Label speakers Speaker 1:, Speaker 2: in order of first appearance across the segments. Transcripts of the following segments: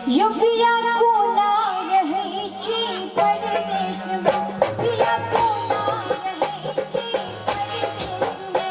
Speaker 1: युपिया कोना रहै छी परदेश में, पिया कोना रहै छी परदेश में।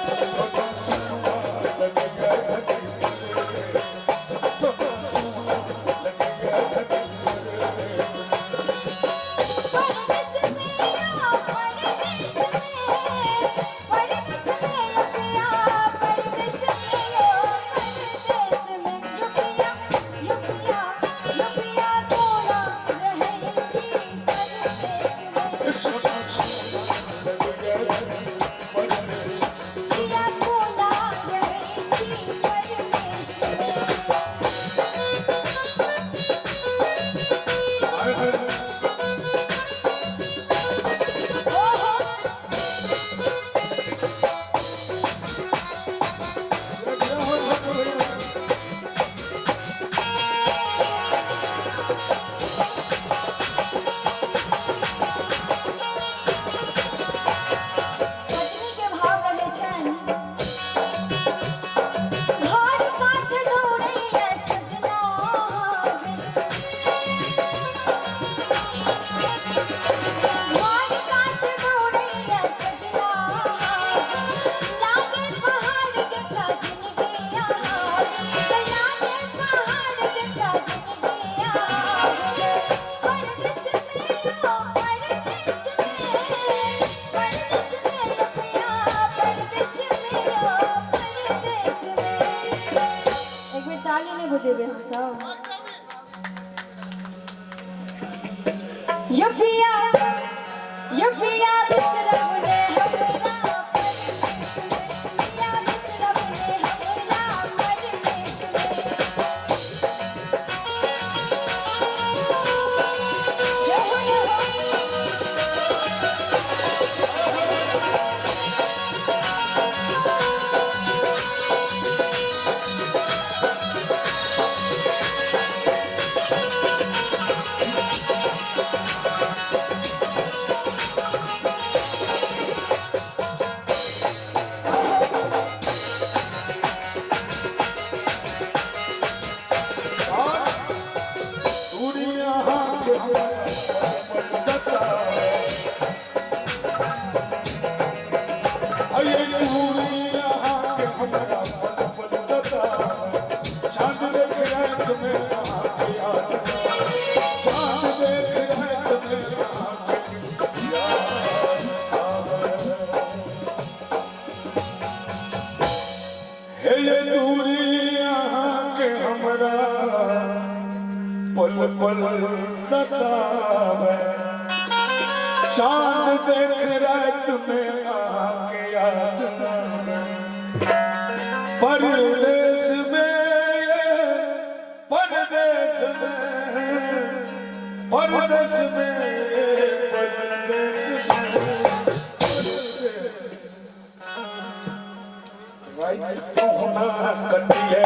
Speaker 1: बुझेबे हम सब युपिया युपिया बिसरब ने हमरा युपिया बिसरब ने हमरा परदेश
Speaker 2: पल पल सतावे, चांद देख रात में आके याद आवे। परदेश में परदेश में परदेश में परदेश में होना कटिए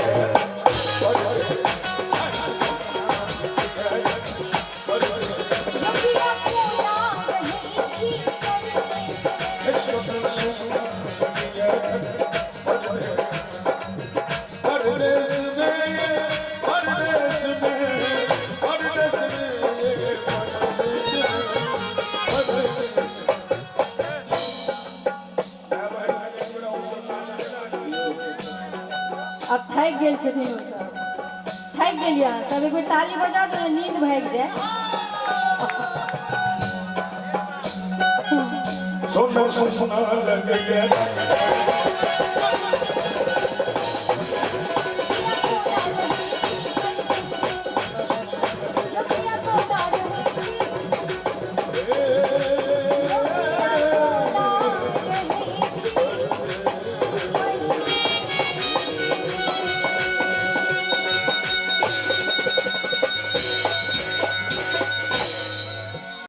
Speaker 1: अब थक गेल छथिन ओ सब, थक गेलियै सब, एक बेर ताली बजा दो नींद भाग जाए।
Speaker 2: सोना सोना लग गया